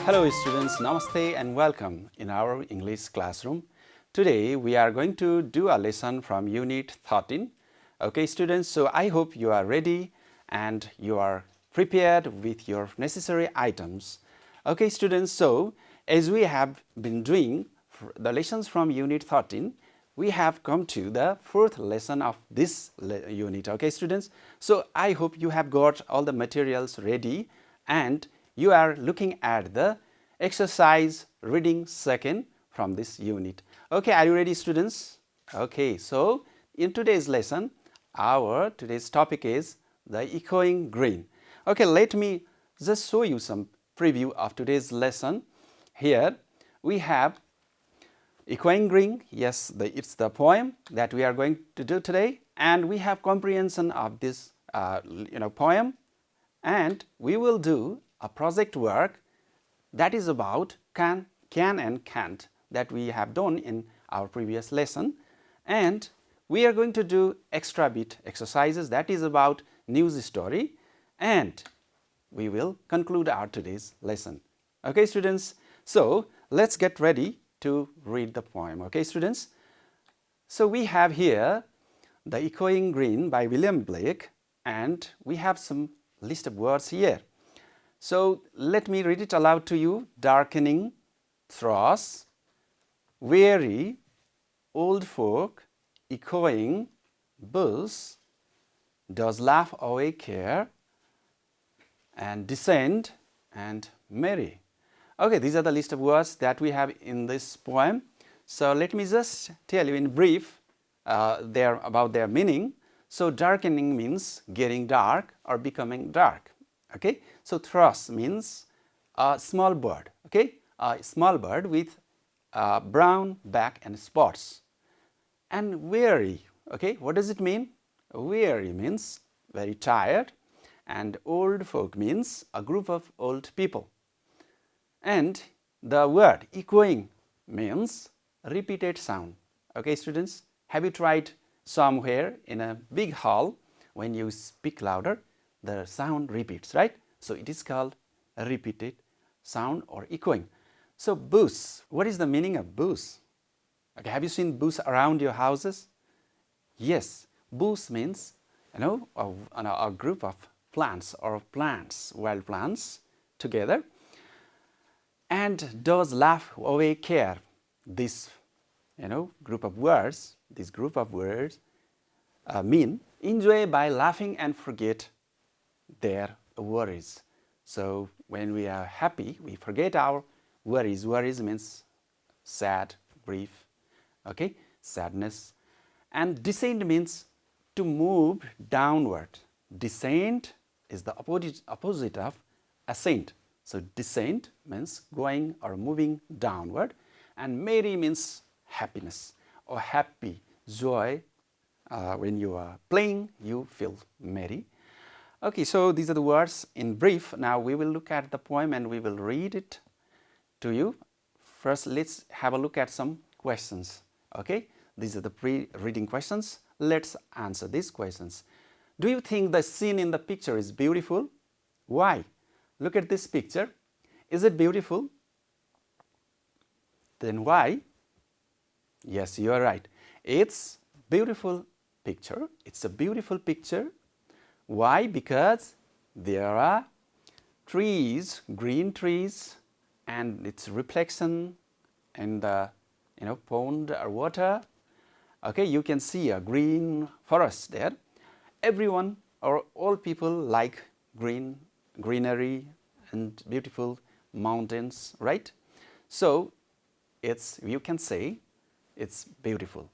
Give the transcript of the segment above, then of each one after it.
Hello students, Namaste and welcome in our English classroom. Today we are going to do a lesson from Unit 13. Okay students, so I hope you are ready and you are prepared with your necessary items. Okay students, so as we have been doing the lessons from Unit 13, we have come to the fourth lesson of this unit. Okay students, so I hope you have got all the materials ready and you are looking at the exercise reading second from this unit. Okay, are you ready students? Okay, so in today's lesson, our today's topic is the echoing green. Okay, let me just show you some preview of today's lesson. Here we have echoing green. Yes, it's the poem that we are going to do today, and we have comprehension of this poem, and we will do a project work that is about can and can't that we have done in our previous lesson, and we are going to do extra bit exercises that is about news story, and we will conclude our today's lesson. Okay students, so let's get ready to read the poem. Okay students, so we have here The Echoing Green by William Blake, and we have some list of words here. So let me read it aloud to you. Darkening thross, weary, old folk, echoing, buzz, does laugh away care, and descend, and merry. Okay, these are the list of words that we have in this poem. So let me just tell you in brief about their meaning. So darkening means getting dark or becoming dark. Okay, so thrush means a small bird. Okay, a small bird with brown back and spots. And weary. Okay, what does it mean? Weary means very tired, and old folk means a group of old people. And the word echoing means repeated sound. Okay students, have you tried somewhere in a big hall when you speak louder, the sound repeats, right? So it is called a repeated sound or echoing. So buzz, what is the meaning of buzz? Okay, have you seen buzz around your houses? Yes, buzz means a group of plants or wild plants together. And does laugh away care. This group of words mean enjoy by laughing and forget their worries. So when we are happy, we forget our worries. Worries means sad, grief, okay, sadness. And descend means to move downward. Descend is the opposite of ascend. So descend means going or moving downward, and merry means happiness or happy, joy. When you are playing, you feel merry. Okay, so these are the words in brief. Now we will look at the poem and we will read it to you. First, let's have a look at some questions. Okay, these are the pre-reading questions. Let's answer these questions. Do you think the scene in the picture is beautiful? Why? Look at this picture. Is it beautiful? Then why? Yes, you are right. It's beautiful picture. It's a beautiful picture. Why? Because there are trees, green trees, and its reflection in the pond or water. Okay, you can see a green forest there. Everyone or all people like greenery and beautiful mountains, right? So you can say it's beautiful.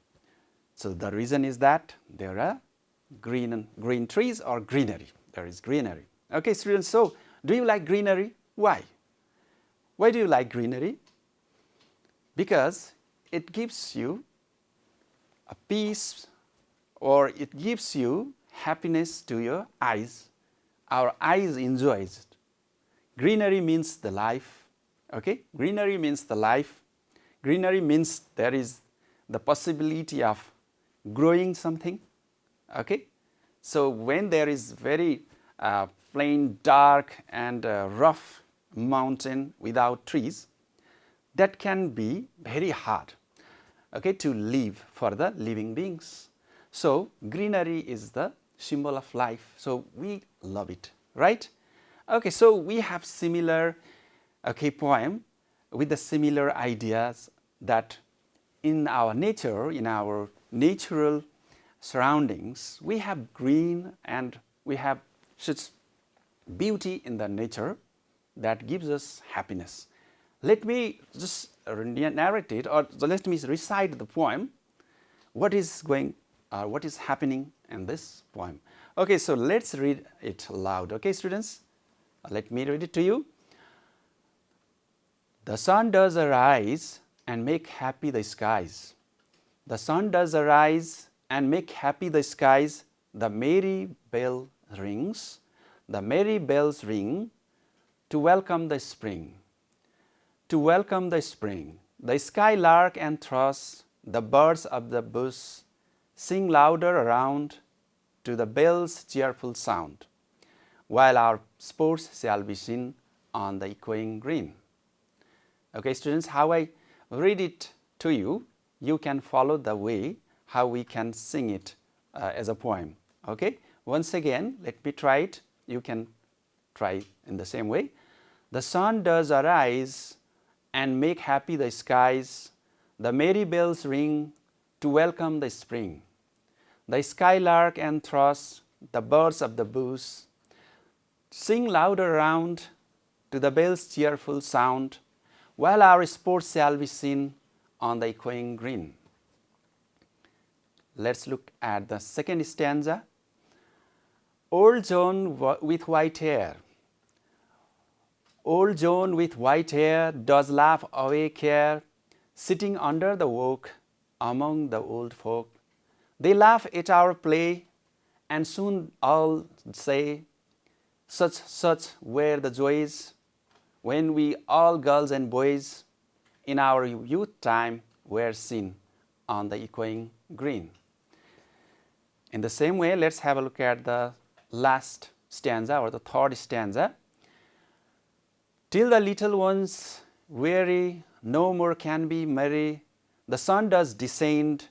So the reason is that there are green trees or greenery. There is greenery. Okay students, so do you like greenery? Why? Why do you like greenery? Because it gives you a peace, or it gives you happiness to your eyes. Our eyes enjoys it. Greenery means the life. Okay, greenery means the life. Greenery means there is the possibility of growing something. Okay, so when there is very plain dark and rough mountain without trees, that can be very hard, okay, to live for the living beings. So greenery is the symbol of life. So we love it, right? Okay, so we have similar, okay, poem with the similar ideas that in our nature, in our natural surroundings, we have green and we have such beauty in the nature that gives us happiness. Let me just narrate it, or let me recite the poem. What is happening in this poem? Okay, so let's read it aloud. Okay, students, let me read it to you. The sun does arise and make happy the skies. The sun does arise and make happy the skies. The merry bell rings. The merry bells ring to welcome the spring. To welcome the spring. The skylark and thrush, the birds of the bush, sing louder around to the bell's cheerful sound, while our sports shall be seen on the echoing green. Okay, students, how I read it to you, you can follow the way how we can sing it as a poem. Okay, once again, let me try it. You can try in the same way. The sun does arise and make happy the skies. The merry bells ring to welcome the spring. The skylark and thrush, the birds of the bush, sing louder around to the bell's cheerful sound, while our sports shall be seen on the echoing green. Let's look at the second stanza. Old John with white hair. Old John with white hair does laugh away care, sitting under the oak among the old folk. They laugh at our play, and soon all say, such were the joys when we all girls and boys in our youth time were seen on the echoing green. In the same way, let's have a look at the last stanza or the third stanza. Till the little ones weary, no more can be merry, the sun does descend,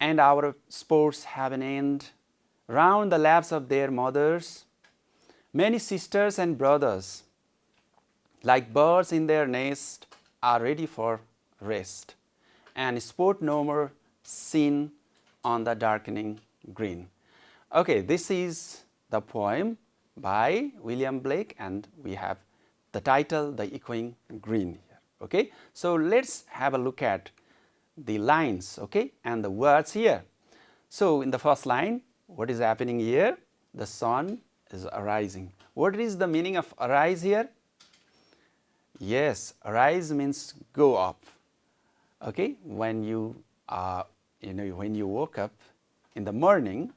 and our sports have an end. Round the laps of their mothers, many sisters and brothers, like birds in their nest, are ready for rest, and sport no more seen on the darkening green. Okay, this is the poem by William Blake, and we have the title, The Echoing Green here. Okay, so let's have a look at the lines, okay, and the words here. So in the first line, what is happening here? The sun is arising. What is the meaning of arise here? Yes, arise means go up. Okay, when you when you woke up in the morning,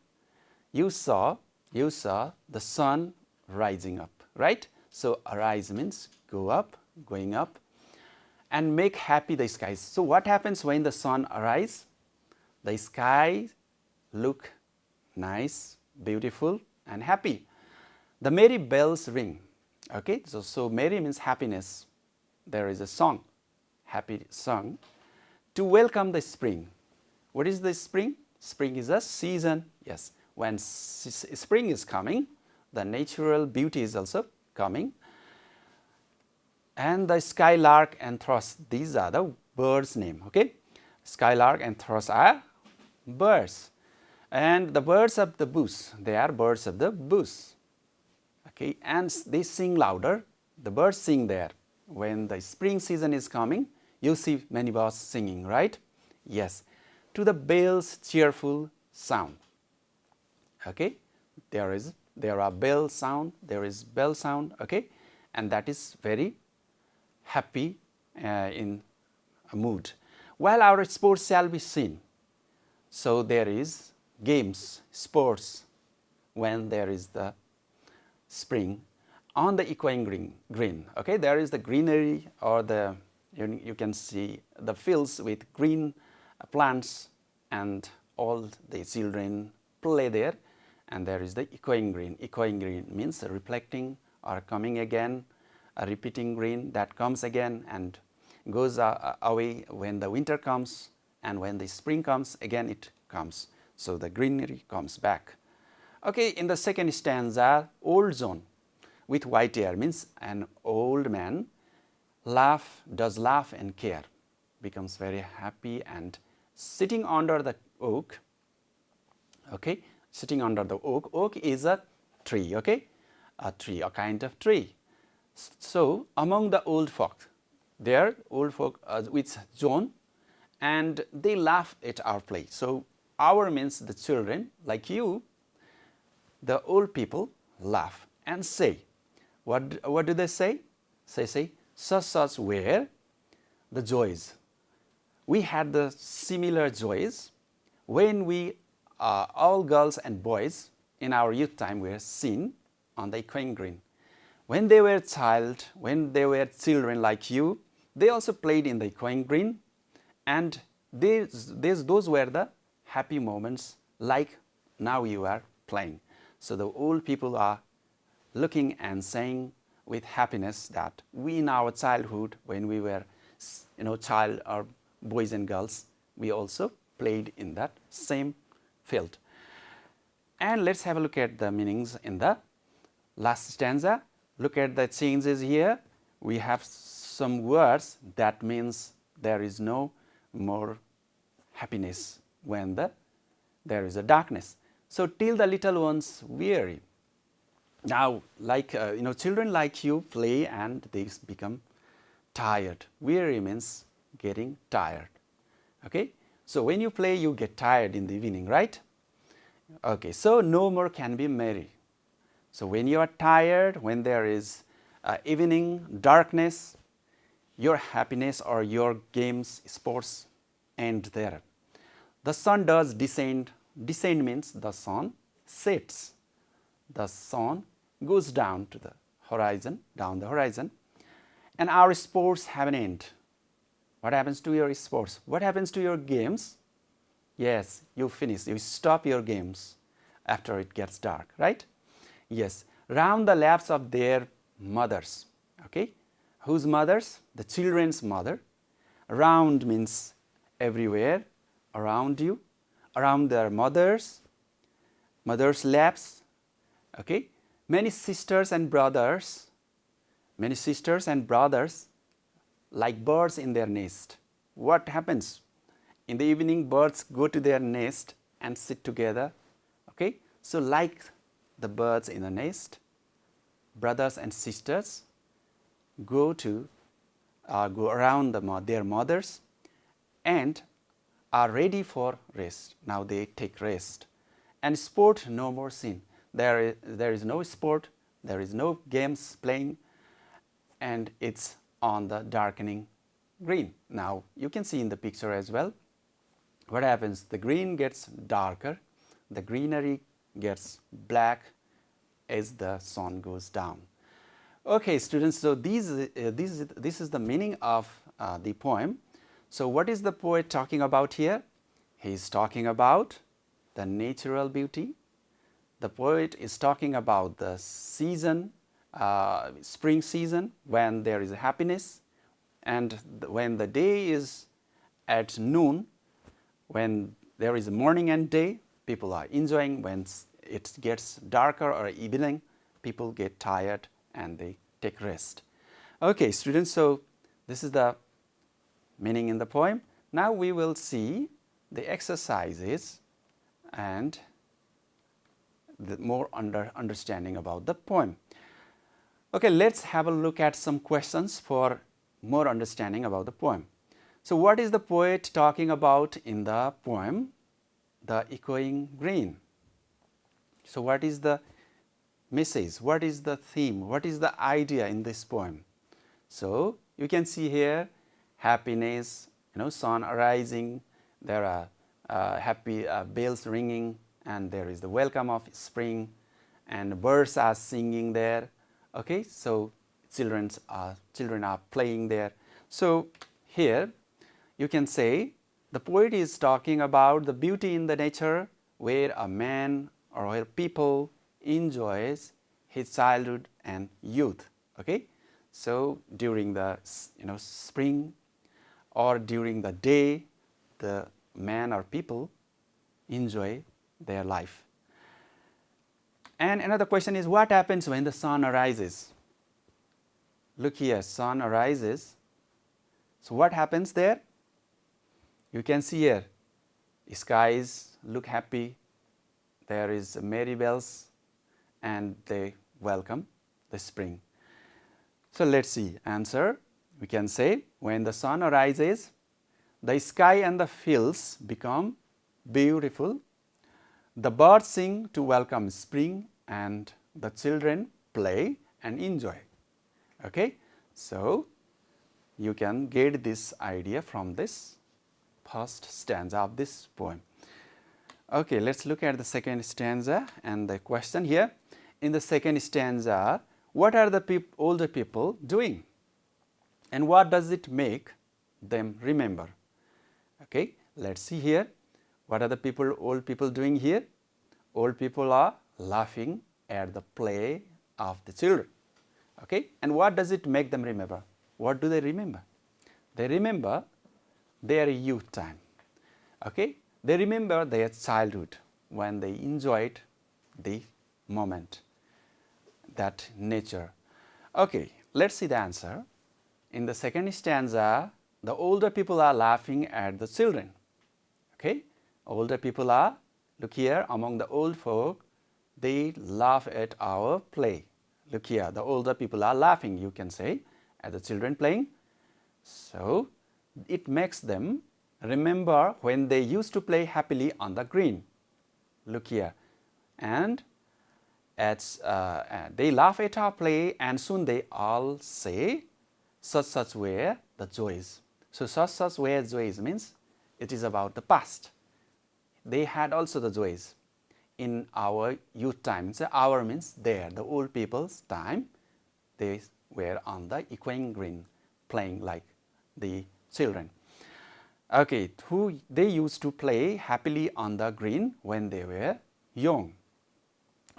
you saw the sun rising up, right? So arise means go up, going up, and make happy the skies. So what happens when the sun arises? The sky look nice, beautiful, and happy. The merry bells ring. Okay, so merry means happiness. There is a song, happy song, to welcome the spring. What is the spring? Spring is a season. Yes, when spring is coming, the natural beauty is also coming. And the skylark and thrush, these are the birds' name. Okay, skylark and thrush are birds. And the birds of the bush, they are birds of the bush. Okay, and they sing louder. The birds sing there. When the spring season is coming, you see many birds singing, right? Yes, to the bell's cheerful sound. Okay, there are bell sound, there is bell sound. Okay, and that is very happy in a mood. While our sports shall be seen, so there is games, sports, when there is the spring on the echoing green. Okay, there is the greenery, or the you can see the fields with green plants, and all the children play there, and there is the echoing green. Echoing green means reflecting or coming again, a repeating green that comes again and goes away when the winter comes, and when the spring comes, again it comes. So the greenery comes back. Okay, in the second stanza, old zone with white hair means an old man does laugh and care, becomes very happy and sitting under the oak. Okay, sitting under the oak. Oak is a tree, okay, a tree, a kind of tree. So among the old folk, there old folk with John, and they laugh at our play. So our means the children like you. The old people laugh and say, what do they say? Say, such were the joys. We had the similar joys when we, all girls and boys in our youth time, were seen on the echoing green. When they were children like you, they also played in the echoing green, and those were the happy moments like now you are playing. So the old people are looking and saying with happiness that we in our childhood, when we were child or boys and girls, we also played in that same field. And let's have a look at the meanings in the last stanza. Look at the changes here. We have some words that means there is no more happiness when there is a darkness. So till the little ones weary. Now, like children like you play and they become tired. Weary means getting tired. Okay, so when you play, you get tired in the evening, right? Okay, so no more can be merry. So when you are tired, when there is evening darkness, your happiness or your games, sports end there. The sun does descend. Descend means the sun sets. The sun goes down to the horizon, down the horizon, and our sports have an end. What happens to your sports? What happens to your games? Yes, you finish. You stop your games after it gets dark, right? Yes, round the laps of their mothers. Okay, whose mothers? The children's mother. Round means everywhere, around you, around their mothers' laps. Okay, many sisters and brothers like birds in their nest. What happens? In the evening, birds go to their nest and sit together. Okay, so like the birds in the nest, brothers and sisters go around their mothers and are ready for rest. Now they take rest. And sport no more seen. There is no sport, there is no games playing, and it's on the darkening green. Now you can see in the picture as well. What happens? The green gets darker, the greenery gets black as the sun goes down. Okay, students, so this is the meaning of the poem. So what is the poet talking about here? He is talking about the natural beauty. The poet is talking about the season, spring season, when there is happiness, and when the day is at noon, when there is morning and day, people are enjoying. When it gets darker or evening, people get tired and they take rest. Okay, students, so this is the meaning in the poem. Now we will see the exercises and the more understanding about the poem. Okay, let's have a look at some questions for more understanding about the poem. So what is the poet talking about in the poem, The Echoing Green? So what is the message? What is the theme? What is the idea in this poem? So you can see here happiness, sun arising, there are happy bells ringing, and there is the welcome of spring, and birds are singing there. Okay, so children are playing there. So here you can say the poet is talking about the beauty in the nature where a man or where people enjoys his childhood and youth. Okay, So during the spring or during the day, the man or people enjoy their life. And another question is, what happens when the sun arises? Look here, sun arises. So what happens there? You can see here, skies look happy. There is merry bells, and they welcome the spring. So let's see. Answer, we can say, when the sun arises, the sky and the fields become beautiful. The birds sing to welcome spring, and the children play and enjoy. Okay, so you can get this idea from this first stanza of this poem. Okay, let's look at the second stanza and the question here. In the second stanza, what are the older people doing? And what does it make them remember? Okay, let's see here. What are the old people doing here? Old people are laughing at the play of the children. Okay, and what does it make them remember? What do they remember? They remember their youth time. Okay, they remember their childhood when they enjoyed the moment, that nature. Okay, let's see the answer. In the second stanza, the older people are laughing at the children. Okay, older people are, look here, among the old folk, they laugh at our play. Look here, the older people are laughing, you can say, at the children playing. So it makes them remember when they used to play happily on the green. Look here, and they laugh at our play, and soon they all say, such were the joys. So such were joys means it is about the past. They had also the joys in our youth time. So our means there, the old people's time, they were on the equine green playing like the children. Okay, they used to play happily on the green when they were young.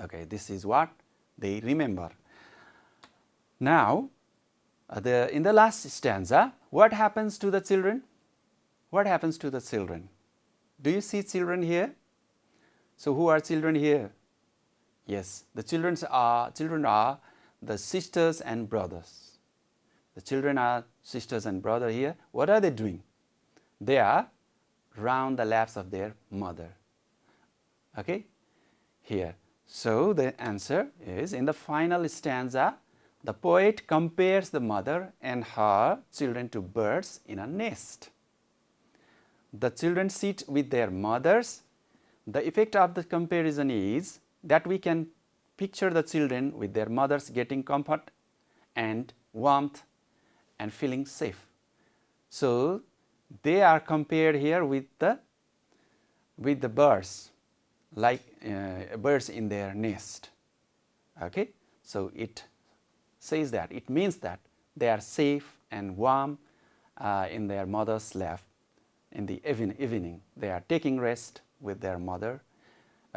Okay, this is what they remember. Now, in the last stanza, what happens to the children? What happens to the children? Do you see children here? So who are children here? Yes, the children are the sisters and brothers. The children are sisters and brothers here. What are they doing? They are round the laps of their mother. Okay, here. So the answer is, in the final stanza, the poet compares the mother and her children to birds in a nest. The children sit with their mothers. The effect of the comparison is that we can picture the children with their mothers getting comfort and warmth and feeling safe. So they are compared here with the birds, like birds in their nest. Okay, so it says that, it means that they are safe and warm in their mother's lap. In the evening, they are taking rest with their mother.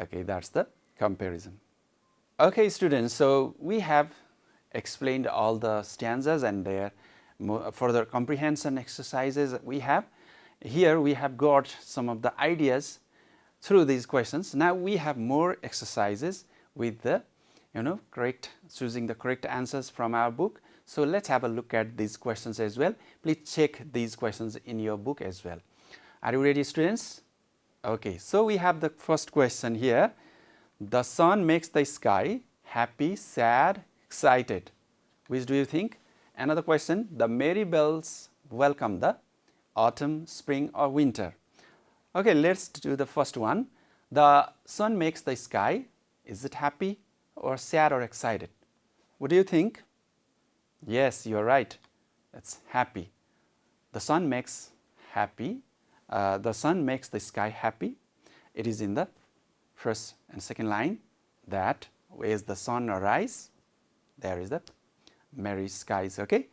Okay, that's the comparison. Okay, students, so we have explained all the stanzas and their further comprehension exercises we have. Here we have got some of the ideas through these questions. Now we have more exercises with the choosing the correct answers from our book. So let's have a look at these questions as well. Please check these questions in your book as well. Are you ready, students? Okay, so we have the first question here. The sun makes the sky happy, sad, excited. Which do you think? Another question, the merry bells welcome the autumn, spring or winter. Okay, let's do the first one. The sun makes the sky, is it happy or sad or excited? What do you think? Yes, you're right. It's happy. The sun makes happy. The sun makes the sky happy. It is in the first and second line, that as the sun arise, there is the merry skies. Okay.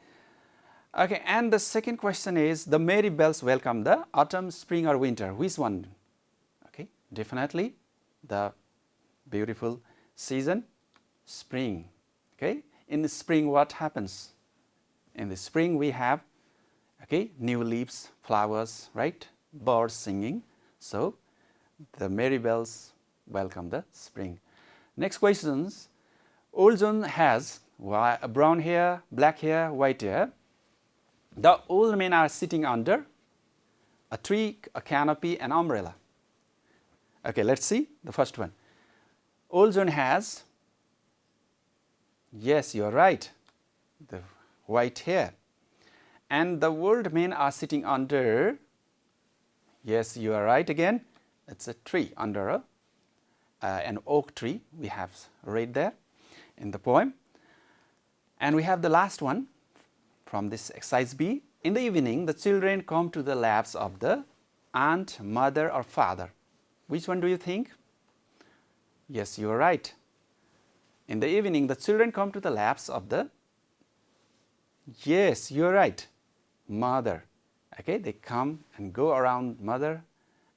Okay, and the second question is, the merry bells welcome the autumn, spring or winter. Which one? Okay, definitely the beautiful season, spring. Okay, in the spring what happens? In the spring we have, okay, new leaves, flowers, right? Birds singing. So the merry bells welcome the spring. Next questions. Old John has brown hair, black hair, white hair. The old men are sitting under a tree, a canopy, an umbrella. Okay, let's see the first one. Old John has, yes, you are right, the white hair. And the old men are sitting under, yes, you are right again, it's a tree, under an oak tree, we have read there in the poem. And we have the last one from this exercise B. In the evening, the children come to the laps of the aunt, mother or father. Which one do you think? Yes, you are right. In the evening, the children come to the laps of the, yes, you are right, mother. Okay, they come and go around mother,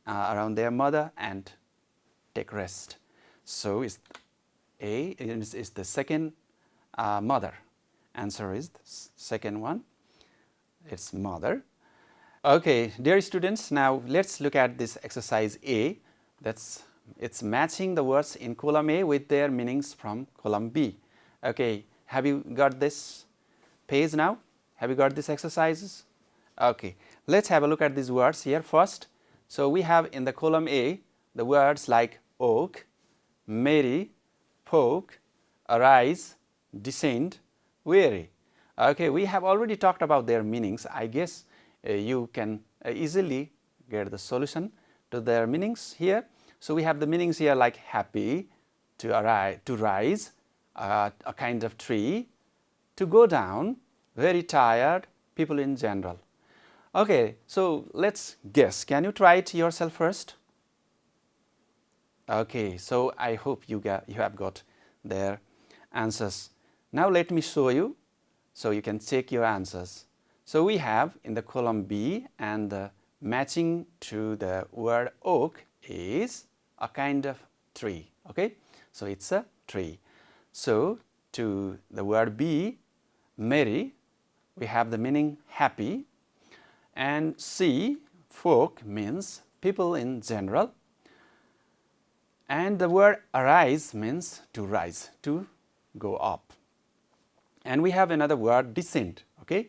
around their mother and take rest. So is A is the second mother. Answer is the second one. It's mother. Okay, dear students, now let's look at this exercise A. It's matching the words in column A with their meanings from column B. Okay, have you got this page now? Have you got these exercises? Okay, let's have a look at these words here first. So we have in the column A the words like oak, merry, folk, arise, descend, weary. Okay, we have already talked about their meanings. I guess you can easily get the solution to their meanings here. So we have the meanings here like happy, to rise, a kind of tree, to go down, very tired, people in general. Okay, so let's guess. Can you try it yourself first? Okay, so I hope you have got their answers. Now let me show you so you can check your answers. So we have in the column B, and the matching to the word oak is a kind of tree. Okay, so it's a tree. So to the word B, merry, we have the meaning happy, and C, folk, means people in general, and the word arise means to rise, to go up. And we have another word descend. Okay,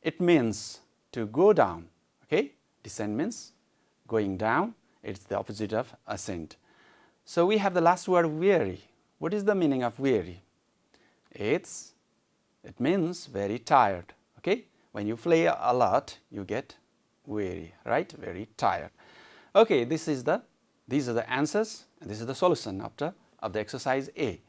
it means to go down. Okay, descend means going down. It's the opposite of ascend. So we have the last word weary. What is the meaning of weary? It means very tired. Okay, when you play a lot, you get weary, right? Very tired. Okay, these are the answers, and this is the solution of the exercise A.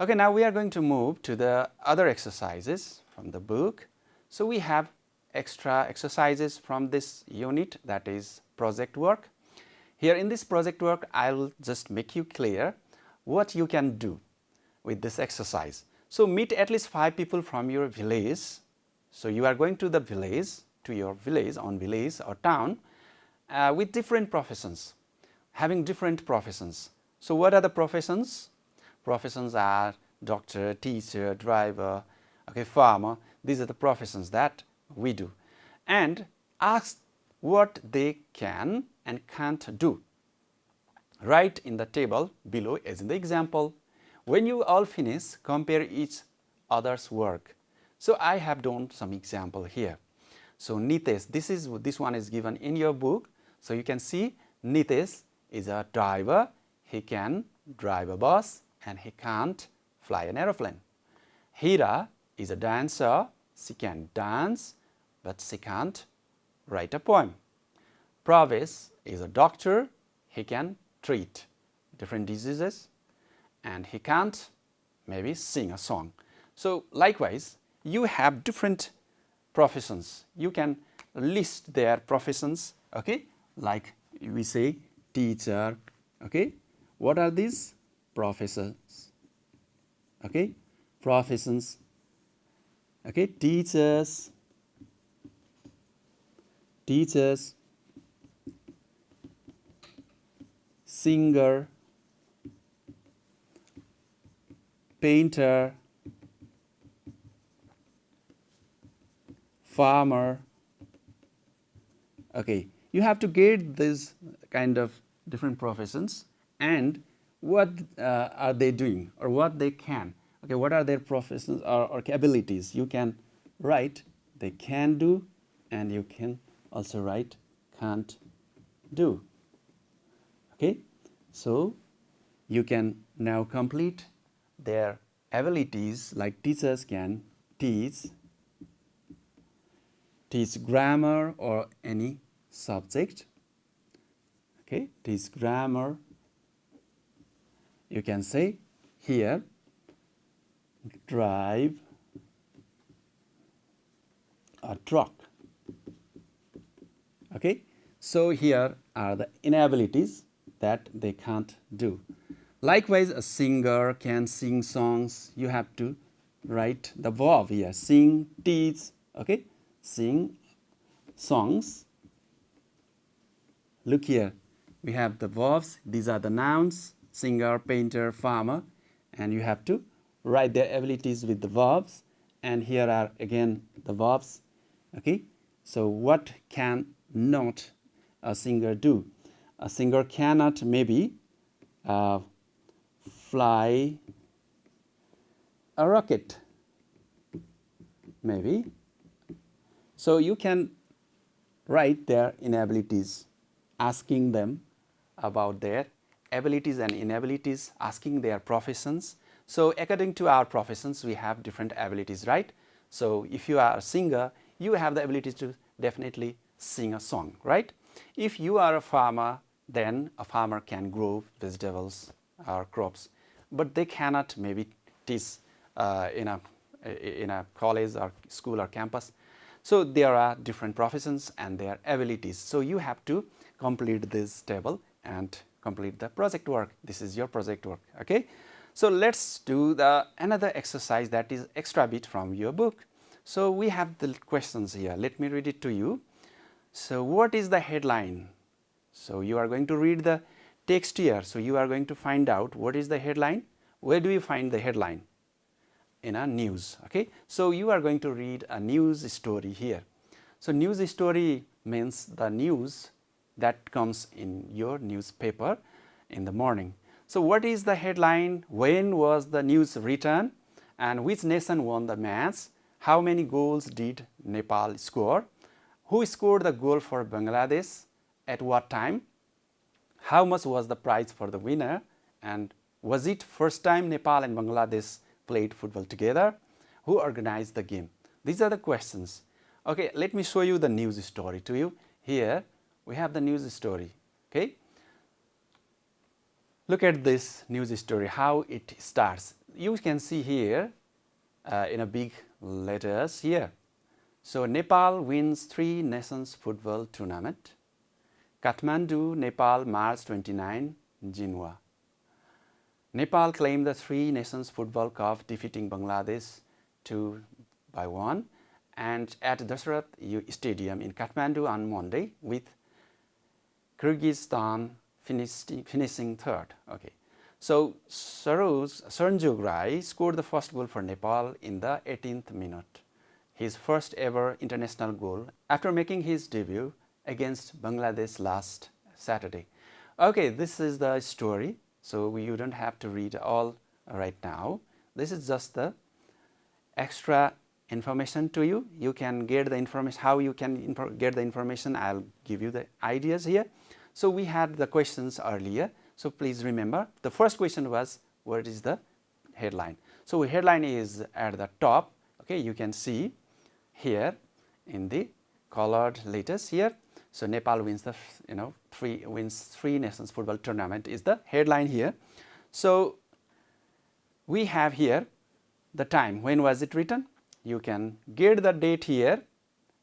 Okay, now we are going to move to the other exercises from the book. So we have extra exercises from this unit, that is project work. Here in this project work, I will just make you clear what you can do with this exercise. So meet at least 5 people from your village. So you are going to the village, to your village or town with different professions, having different professions. So what are the professions? Professions are doctor, teacher, driver, okay, farmer. These are the professions that we do. And ask what they can and can't do. Write in the table below as in the example. When you all finish, compare each other's work. So I have done some example here. So Nitesh, this one is given in your book. So you can see Nitesh is a driver. He can drive a bus and he can't fly an aeroplane. Hira is a dancer. She can dance, but she can't write a poem. Pravesh is a doctor. He can treat different diseases and he can't maybe sing a song. So likewise, you have different professions. You can list their professions, okay? Like we say teacher, okay? What are these professions? Okay? Professions, okay? Teachers, singer, painter, farmer. Okay, you have to get this kind of different professions and what are they doing or what they can. Okay, what are their professions or abilities? You can write they can do, and you can also write can't do. Okay, so you can now complete their abilities, like teachers can teach grammar or any subject. Okay, teach grammar. You can say here drive a truck. Okay, so here are the inabilities that they can't do. Likewise, a singer can sing songs. You have to write the verb here, sing, teach. Okay, sing songs. Look here, we have the verbs. These are the nouns: singer, painter, farmer, and you have to write their abilities with the verbs. And here are again the verbs. Okay, so what can not a singer do? A singer cannot maybe fly a rocket, maybe. So you can write their inabilities, asking them about their abilities and inabilities, asking their professions. So according to our professions, we have different abilities, right? So if you are a singer, you have the ability to definitely sing a song, right? If you are a farmer, then a farmer can grow vegetables or crops, but they cannot maybe teach in a college or school or campus. So there are different professions and their abilities. So you have to complete this table and complete the project work. This is your project work. Okay. So let's do another exercise that is extra bit from your book. So we have the questions here. Let me read it to you. So what is the headline? So you are going to read the text here. So you are going to find out what is the headline. Where do you find the headline? In a news. Okay. So you are going to read a news story here. So news story means the news that comes in your newspaper in the morning. So what is the headline? When was the news written? And which nation won the match? How many goals did Nepal score? Who scored the goal for Bangladesh? At what time? How much was the prize for the winner? And was it first time Nepal and Bangladesh played football together? Who organized the game? These are the questions. Okay, let me show you the news story to you. Here we have the news story. Okay, look at this news story, how it starts. You can see here in a big letters here. So Nepal wins 3 nations football tournament. Kathmandu, Nepal, March 29, Jinhua. Nepal claimed the 3 nations football cup, defeating Bangladesh 2-1, and at Dasarath Stadium in Kathmandu on Monday, with Kyrgyzstan finishing third. Okay, so Sernjog Rai scored the first goal for Nepal in the 18th minute, his first ever international goal after making his debut against Bangladesh last Saturday. Okay, this is the story. So you don't have to read all right now. This is just the extra information to you. You can get the information. How you can get the information, I'll give you the ideas here. So we had the questions earlier. So please remember, the first question was, what is the headline? So headline is at the top. Okay, you can see here in the colored letters here. So Nepal wins the 3 nations football tournament is the headline here. So we have here the time. When was it written? You can get the date here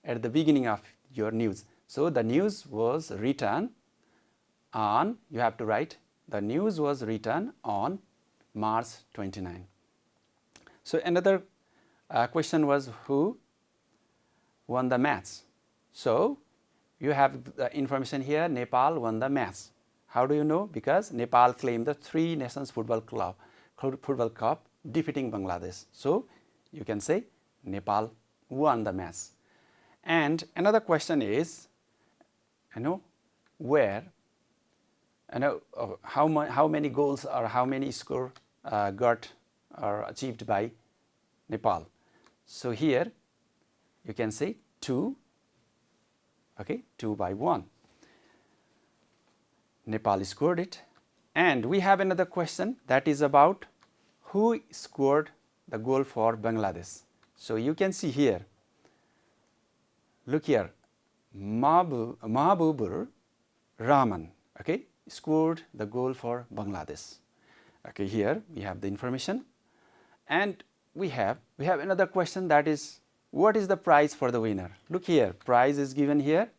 at the beginning of your news. So the news was written on, you have to write, the news was written on March 29. So another question was, who won the match? So you have the information here, Nepal won the match. How do you know? Because Nepal claimed the 3 nations football cup, defeating Bangladesh. So you can say Nepal won the match. And another question is, where, how many goals or how many score got or achieved by Nepal. So here you can say 2, okay, 2 by 1. Nepal scored it. And we have another question that is about who scored the goal for Bangladesh. So you can see here, look here, Mahbubur Rahman, okay, scored the goal for Bangladesh. Okay, here we have the information. And we have another question, that is, what is the prize for the winner? Look here, prize is given here.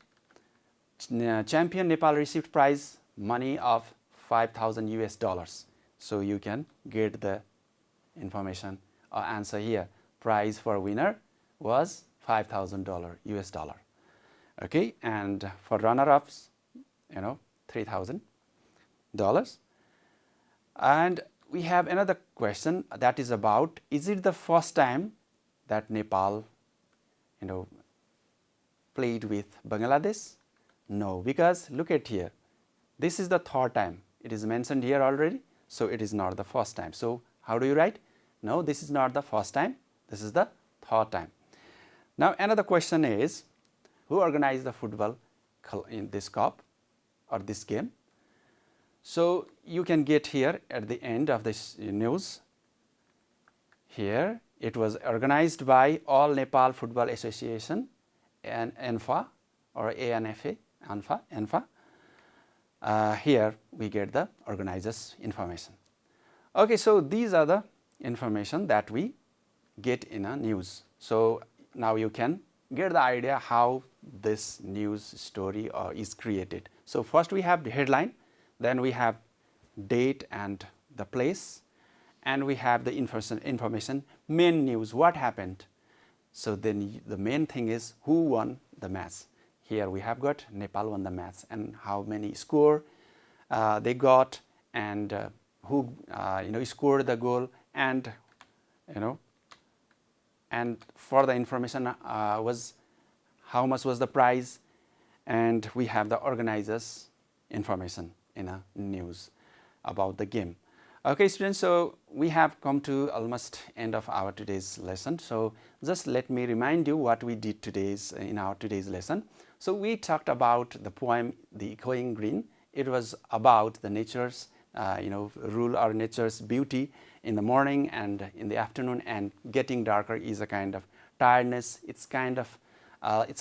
Champion Nepal received prize money of $5,000. So you can get the information or answer here. Prize for winner was $5,000. Okay, and for runner-ups, $3,000. And we have another question that is about, is it the first time that Nepal played with Bangladesh? No, because look at here, this is the third time. It is mentioned here already, so it is not the first time. So how do you write? No, this is not the first time, this is the third time. Now another question is, who organized the football in this cup or this game? So you can get here at the end of this news. Here it was organized by All Nepal Football Association and ANFA or ANFA, ANFA. Here we get the organizers' information. Okay, so these are the information that we get in a news. So now you can get the idea how this news story is created. So first we have the headline, then we have date and the place, and we have the information, main news, what happened. So then the main thing is who won the match. Here we have got Nepal won the match and how many score they got, and who scored the goal, and and for the information was how much was the prize, and we have the organizers' information in a news about the game. Okay, students, so we have come to almost end of our today's lesson. So just let me remind you what we did in our today's lesson. So we talked about the poem The Echoing Green. It was about the nature's rule or nature's beauty in the morning and in the afternoon, and getting darker is a kind of tiredness. It's a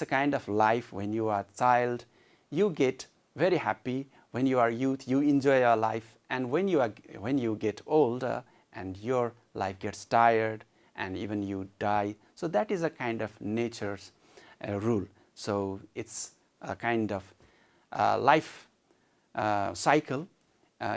kind of life. When you are a child, you get very happy. When you are youth, you enjoy your life, and when you get older and your life gets tired and even you die, so that is a kind of nature's rule. So it's a kind of life cycle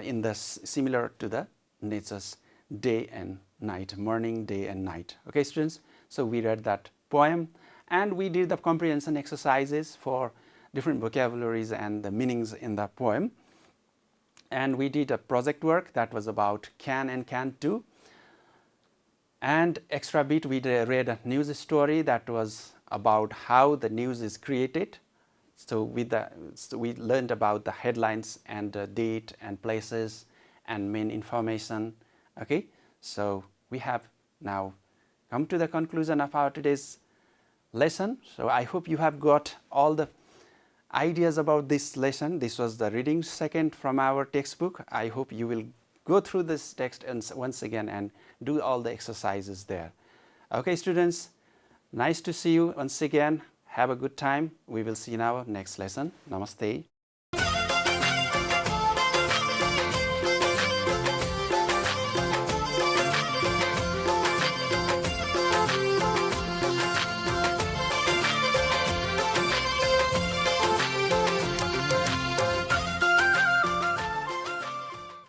in the similar to the nature's day and night, morning, day and night. Okay, students, so we read that poem and we did the comprehension exercises for different vocabularies and the meanings in the poem, and we did a project work that was about can and can't do, and extra bit we read a news story that was about how the news is created. So we learned about the headlines and the date and places and main information. Okay, so we have now come to the conclusion of our today's lesson. So I hope you have got all the ideas about this lesson. This was the reading second from our textbook. I hope you will go through this text and once again and do all the exercises there. Okay, students, nice to see you once again. Have a good time. We will see you in our next lesson. Namaste.